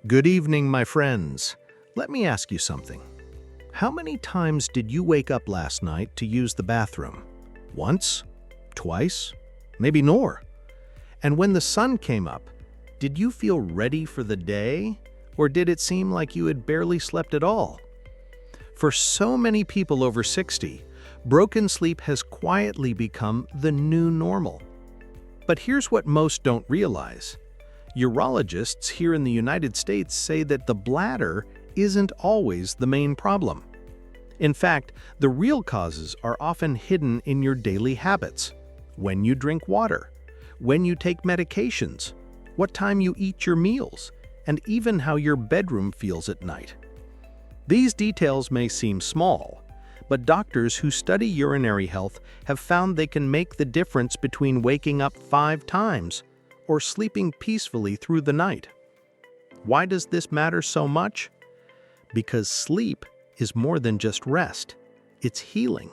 Good evening, my friends. Let me ask you something. How many times did you wake up last night to use the bathroom? Once? Twice? Maybe more? And when the sun came up, did you feel ready for the day? Or did it seem like you had barely slept at all? For so many people over 60, broken sleep has quietly become the new normal. But here's what most don't realize. Urologists here in the United States say that the bladder isn't always the main problem. In fact, the real causes are often hidden in your daily habits. When you drink water, when you take medications, what time you eat your meals, and even how your bedroom feels at night. These details may seem small, but doctors who study urinary health have found they can make the difference between waking up 5 times or sleeping peacefully through the night. Why does this matter so much? Because sleep is more than just rest. It's healing.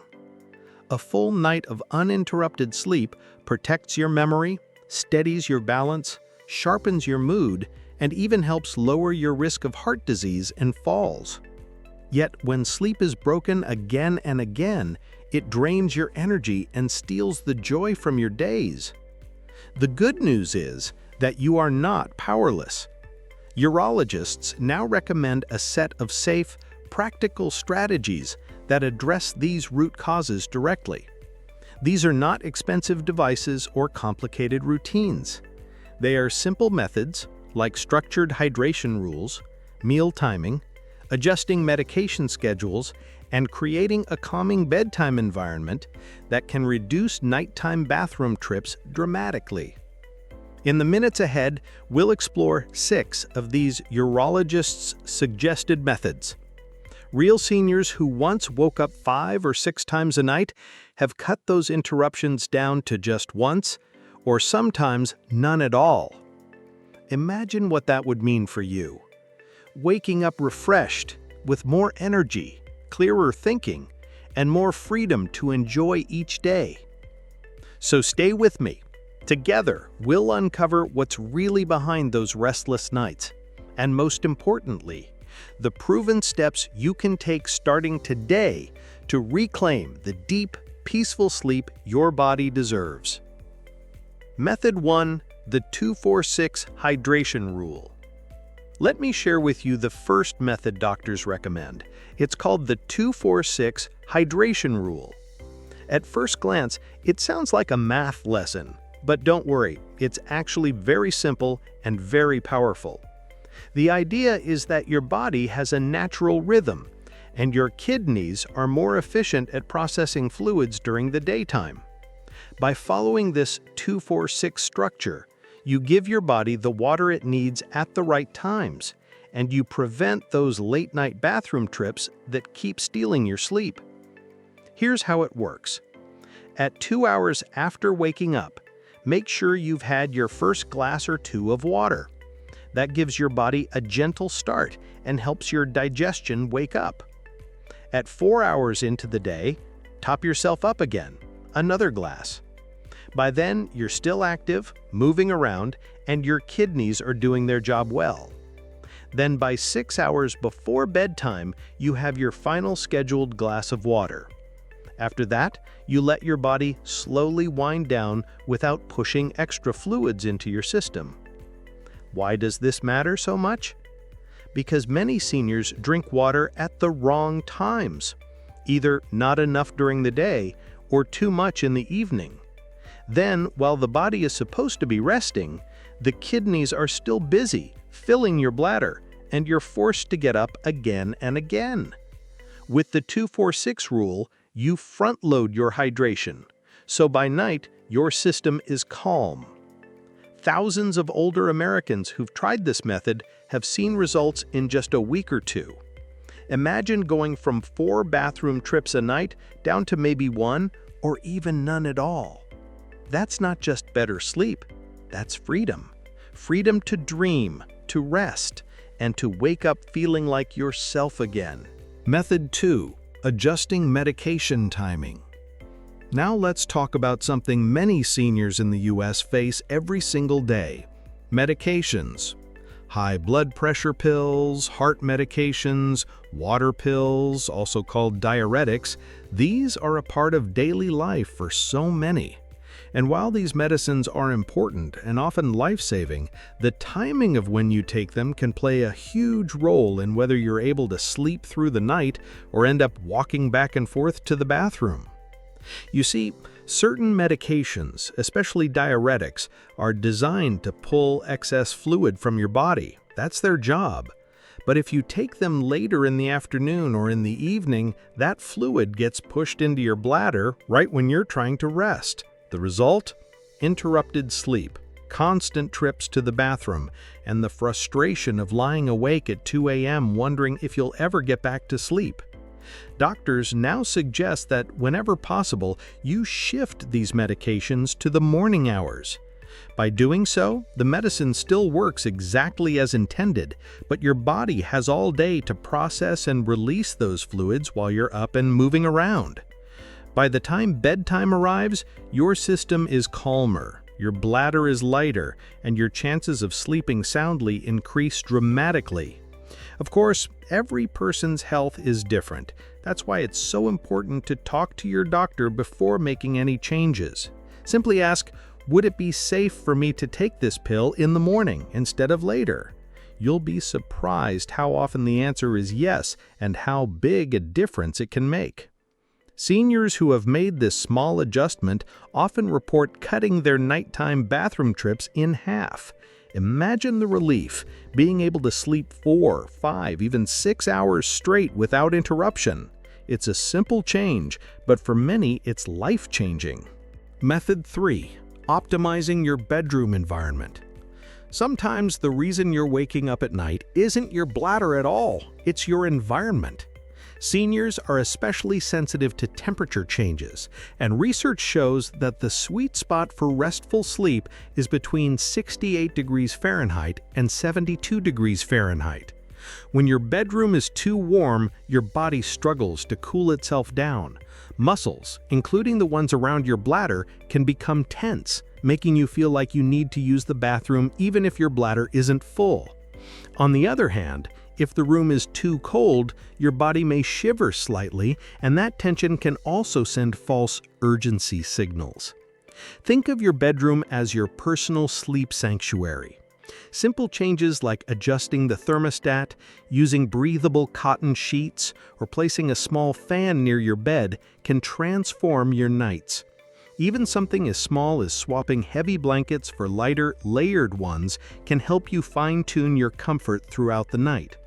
A full night of uninterrupted sleep protects your memory, steadies your balance, sharpens your mood, and even helps lower your risk of heart disease and falls. Yet when sleep is broken again and again, it drains your energy and steals the joy from your days. The good news is that you are not powerless. Urologists now recommend a set of safe, practical strategies that address these root causes directly. These are not expensive devices or complicated routines. They are simple methods like structured hydration rules, meal timing, adjusting medication schedules, and creating a calming bedtime environment that can reduce nighttime bathroom trips dramatically. In the minutes ahead, we'll explore 6 of these urologists' suggested methods. Real seniors who once woke up 5 or 6 times a night have cut those interruptions down to just once, or sometimes none at all. Imagine what that would mean for you. Waking up refreshed, with more energy, clearer thinking, and more freedom to enjoy each day. So stay with me. Together, we'll uncover what's really behind those restless nights, and most importantly, the proven steps you can take starting today to reclaim the deep, peaceful sleep your body deserves. Method 1, the 2-4-6 hydration rule. Let me share with you the first method doctors recommend. It's called the 2-4-6 hydration rule. At first glance, it sounds like a math lesson, but don't worry, it's actually very simple and very powerful. The idea is that your body has a natural rhythm, and your kidneys are more efficient at processing fluids during the daytime. By following this 2-4-6 structure, you give your body the water it needs at the right times, and you prevent those late-night bathroom trips that keep stealing your sleep. Here's how it works. At 2 hours after waking up, make sure you've had your first glass or 2 of water. That gives your body a gentle start and helps your digestion wake up. At 4 hours into the day, top yourself up again, another glass. By then, you're still active, moving around, and your kidneys are doing their job well. Then by 6 hours before bedtime, you have your final scheduled glass of water. After that, you let your body slowly wind down without pushing extra fluids into your system. Why does this matter so much? Because many seniors drink water at the wrong times, either not enough during the day or too much in the evening. Then, while the body is supposed to be resting, the kidneys are still busy, filling your bladder, and you're forced to get up again and again. With the 2-4-6 rule, you front-load your hydration, so by night, your system is calm. Thousands of older Americans who've tried this method have seen results in just a week or 2. Imagine going from 4 bathroom trips a night down to maybe 1 or even none at all. That's not just better sleep, that's freedom. Freedom to dream, to rest, and to wake up feeling like yourself again. Method 2, adjusting medication timing. Now let's talk about something many seniors in the US face every single day: medications. High blood pressure pills, heart medications, water pills, also called diuretics, these are a part of daily life for so many. And while these medicines are important and often life-saving, the timing of when you take them can play a huge role in whether you're able to sleep through the night or end up walking back and forth to the bathroom. You see, certain medications, especially diuretics, are designed to pull excess fluid from your body. That's their job. But if you take them later in the afternoon or in the evening, that fluid gets pushed into your bladder right when you're trying to rest. The result? Interrupted sleep, constant trips to the bathroom, and the frustration of lying awake at 2 a.m. wondering if you'll ever get back to sleep. Doctors now suggest that whenever possible, you shift these medications to the morning hours. By doing so, the medicine still works exactly as intended, but your body has all day to process and release those fluids while you're up and moving around. By the time bedtime arrives, your system is calmer, your bladder is lighter, and your chances of sleeping soundly increase dramatically. Of course, every person's health is different. That's why it's so important to talk to your doctor before making any changes. Simply ask, would it be safe for me to take this pill in the morning instead of later? You'll be surprised how often the answer is yes and how big a difference it can make. Seniors who have made this small adjustment often report cutting their nighttime bathroom trips in half. Imagine the relief, being able to sleep 4, 5, even 6 hours straight without interruption. It's a simple change, but for many it's life-changing. Method 3. Optimizing your bedroom environment. Sometimes the reason you're waking up at night isn't your bladder at all, it's your environment. Seniors are especially sensitive to temperature changes, and research shows that the sweet spot for restful sleep is between 68 degrees Fahrenheit and 72 degrees Fahrenheit. When your bedroom is too warm, your body struggles to cool itself down. Muscles, including the ones around your bladder, can become tense, making you feel like you need to use the bathroom even if your bladder isn't full. On the other hand, if the room is too cold, your body may shiver slightly, and that tension can also send false urgency signals. Think of your bedroom as your personal sleep sanctuary. Simple changes like adjusting the thermostat, using breathable cotton sheets, or placing a small fan near your bed can transform your nights. Even something as small as swapping heavy blankets for lighter, layered ones can help you fine-tune your comfort throughout the night.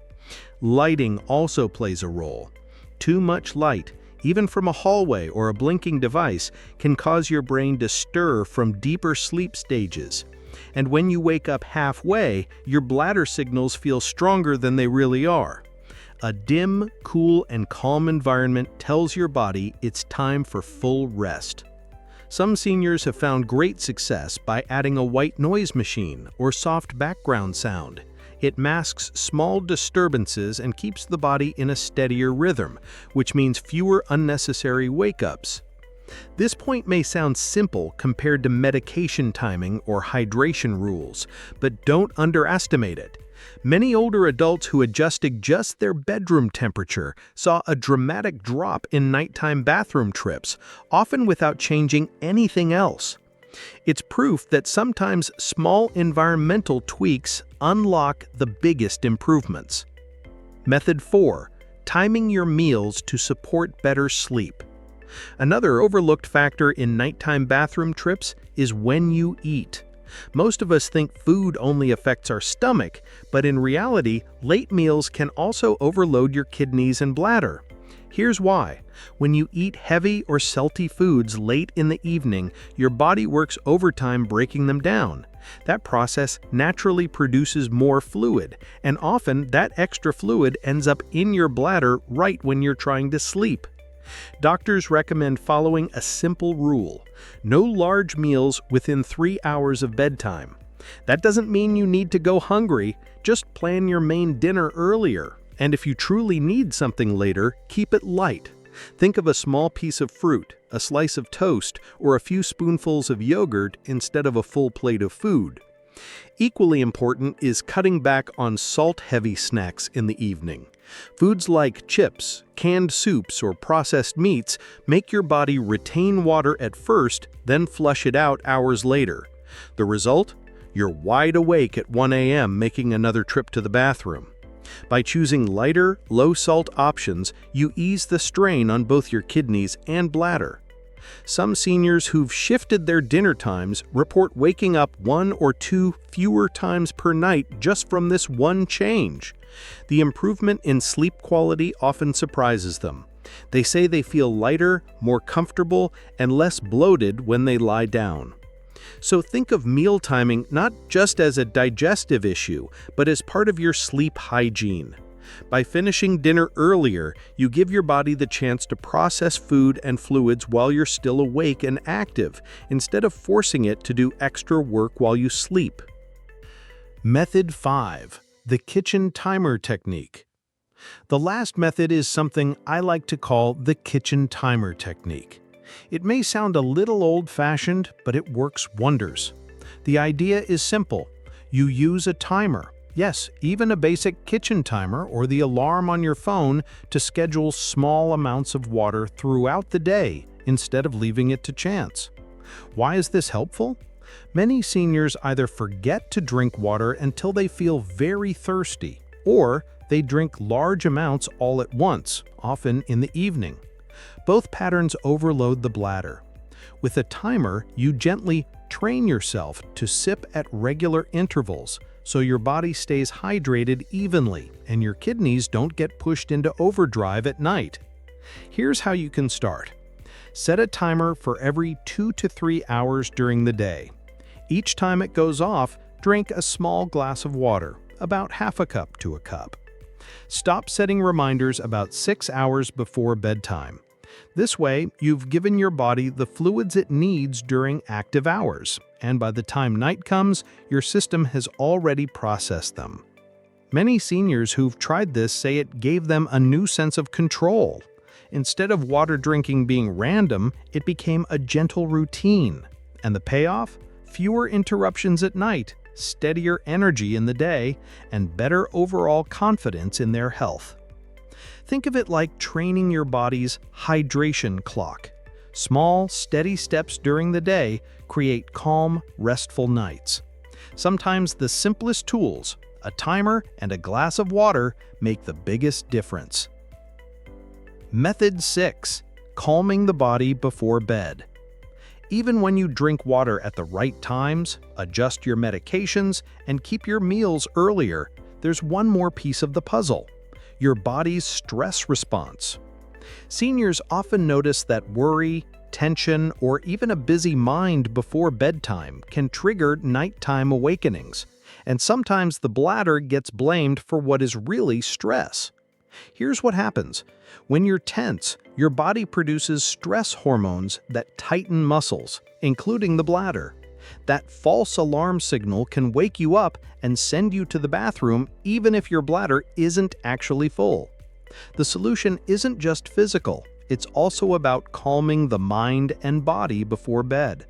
Lighting also plays a role. Too much light, even from a hallway or a blinking device, can cause your brain to stir from deeper sleep stages. And when you wake up halfway, your bladder signals feel stronger than they really are. A dim, cool, and calm environment tells your body it's time for full rest. Some seniors have found great success by adding a white noise machine or soft background sound. It masks small disturbances and keeps the body in a steadier rhythm, which means fewer unnecessary wake-ups. This point may sound simple compared to medication timing or hydration rules, but don't underestimate it. Many older adults who adjusted just their bedroom temperature saw a dramatic drop in nighttime bathroom trips, often without changing anything else. It's proof that sometimes small environmental tweaks unlock the biggest improvements. Method 4. Timing your meals to support better sleep. Another overlooked factor in nighttime bathroom trips is when you eat. Most of us think food only affects our stomach, but in reality, late meals can also overload your kidneys and bladder. Here's why. When you eat heavy or salty foods late in the evening, your body works overtime breaking them down. That process naturally produces more fluid, and often that extra fluid ends up in your bladder right when you're trying to sleep. Doctors recommend following a simple rule: no large meals within 3 hours of bedtime. That doesn't mean you need to go hungry, just plan your main dinner earlier. And if you truly need something later, keep it light. Think of a small piece of fruit, a slice of toast, or a few spoonfuls of yogurt instead of a full plate of food. Equally important is cutting back on salt-heavy snacks in the evening. Foods like chips, canned soups, or processed meats make your body retain water at first, then flush it out hours later. The result? You're wide awake at 1 a.m. making another trip to the bathroom. By choosing lighter, low-salt options, you ease the strain on both your kidneys and bladder. Some seniors who've shifted their dinner times report waking up 1 or 2 fewer times per night just from this one change. The improvement in sleep quality often surprises them. They say they feel lighter, more comfortable, and less bloated when they lie down. So think of meal timing not just as a digestive issue, but as part of your sleep hygiene. By finishing dinner earlier, you give your body the chance to process food and fluids while you're still awake and active, instead of forcing it to do extra work while you sleep. Method 5. The kitchen timer technique. The last method is something I like to call the kitchen timer technique. It may sound a little old-fashioned, but it works wonders. The idea is simple. You use a timer. Yes, even a basic kitchen timer or the alarm on your phone to schedule small amounts of water throughout the day instead of leaving it to chance. Why is this helpful? Many seniors either forget to drink water until they feel very thirsty, or they drink large amounts all at once, often in the evening. Both patterns overload the bladder. With a timer, you gently train yourself to sip at regular intervals, so your body stays hydrated evenly and your kidneys don't get pushed into overdrive at night. Here's how you can start. Set a timer for every 2 to 3 hours during the day. Each time it goes off, drink a small glass of water, about half a cup to a cup. Stop setting reminders about 6 hours before bedtime. This way, you've given your body the fluids it needs during active hours, and by the time night comes, your system has already processed them. Many seniors who've tried this say it gave them a new sense of control. Instead of water drinking being random, it became a gentle routine. And the payoff? Fewer interruptions at night, steadier energy in the day, and better overall confidence in their health. Think of it like training your body's hydration clock. Small, steady steps during the day create calm, restful nights. Sometimes the simplest tools, a timer and a glass of water, make the biggest difference. Method 6. Calming the body before bed. Even when you drink water at the right times, adjust your medications, and keep your meals earlier, there's one more piece of the puzzle: your body's stress response. Seniors often notice that worry, tension, or even a busy mind before bedtime can trigger nighttime awakenings, and sometimes the bladder gets blamed for what is really stress. Here's what happens. When you're tense, your body produces stress hormones that tighten muscles, including the bladder. That false alarm signal can wake you up and send you to the bathroom even if your bladder isn't actually full. The solution isn't just physical, it's also about calming the mind and body before bed.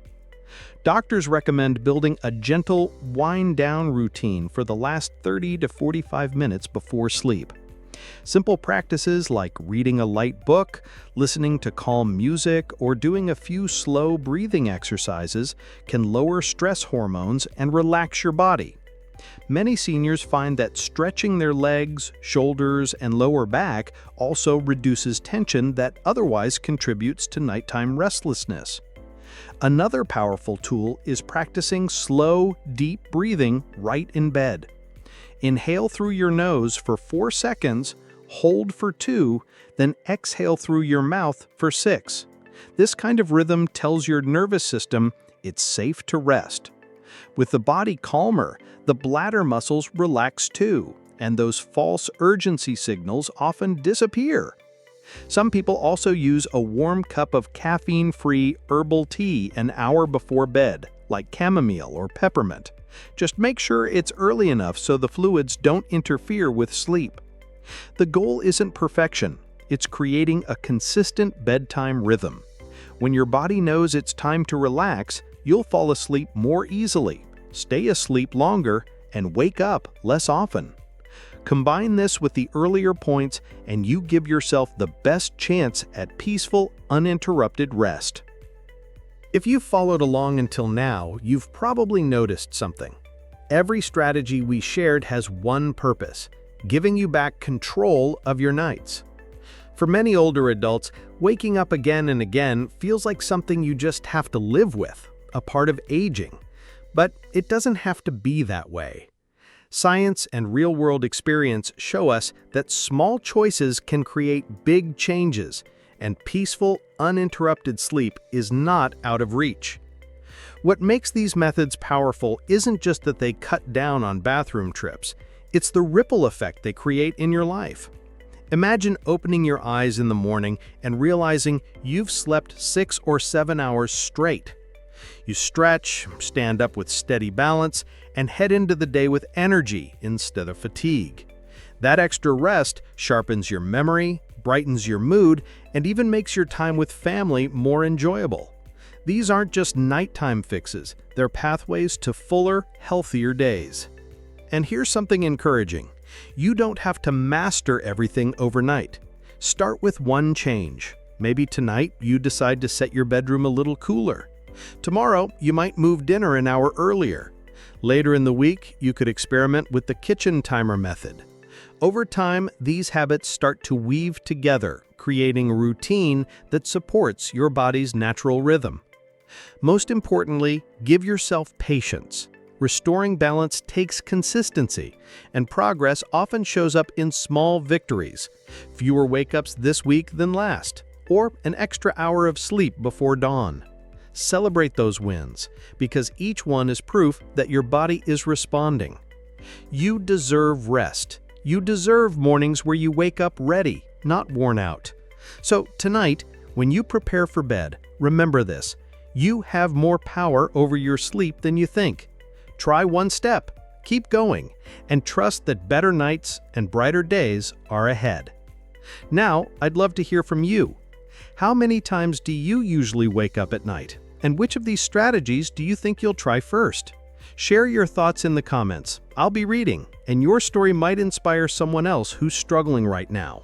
Doctors recommend building a gentle wind-down routine for the last 30 to 45 minutes before sleep. Simple practices like reading a light book, listening to calm music, or doing a few slow breathing exercises can lower stress hormones and relax your body. Many seniors find that stretching their legs, shoulders, and lower back also reduces tension that otherwise contributes to nighttime restlessness. Another powerful tool is practicing slow, deep breathing right in bed. Inhale through your nose for 4 seconds, hold for 2, then exhale through your mouth for 6. This kind of rhythm tells your nervous system it's safe to rest. With the body calmer, the bladder muscles relax too, and those false urgency signals often disappear. Some people also use a warm cup of caffeine-free herbal tea an hour before bed, like chamomile or peppermint. Just make sure it's early enough so the fluids don't interfere with sleep. The goal isn't perfection, it's creating a consistent bedtime rhythm. When your body knows it's time to relax, you'll fall asleep more easily. stay asleep longer, and wake up less often. Combine this with the earlier points and you give yourself the best chance at peaceful, uninterrupted rest. If you've followed along until now, you've probably noticed something. Every strategy we shared has one purpose: giving you back control of your nights. For many older adults, waking up again and again feels like something you just have to live with, a part of aging. But it doesn't have to be that way. Science and real-world experience show us that small choices can create big changes, and peaceful, uninterrupted sleep is not out of reach. What makes these methods powerful isn't just that they cut down on bathroom trips, it's the ripple effect they create in your life. Imagine opening your eyes in the morning and realizing you've slept 6 or 7 hours straight. You stretch, stand up with steady balance, and head into the day with energy instead of fatigue. That extra rest sharpens your memory, brightens your mood, and even makes your time with family more enjoyable. These aren't just nighttime fixes, they're pathways to fuller, healthier days. And here's something encouraging. You don't have to master everything overnight. Start with one change. Maybe tonight you decide to set your bedroom a little cooler. Tomorrow, you might move dinner an hour earlier. Later in the week, you could experiment with the kitchen timer method. Over time, these habits start to weave together, creating a routine that supports your body's natural rhythm. Most importantly, give yourself patience. Restoring balance takes consistency, and progress often shows up in small victories. Fewer wake-ups this week than last, or an extra hour of sleep before dawn. Celebrate those wins, because each one is proof that your body is responding. You deserve rest. You deserve mornings where you wake up ready, not worn out. So tonight, when you prepare for bed, remember this: you have more power over your sleep than you think. Try one step, keep going, and trust that better nights and brighter days are ahead. Now, I'd love to hear from you. How many times do you usually wake up at night? And which of these strategies do you think you'll try first? Share your thoughts in the comments. I'll be reading, and your story might inspire someone else who's struggling right now.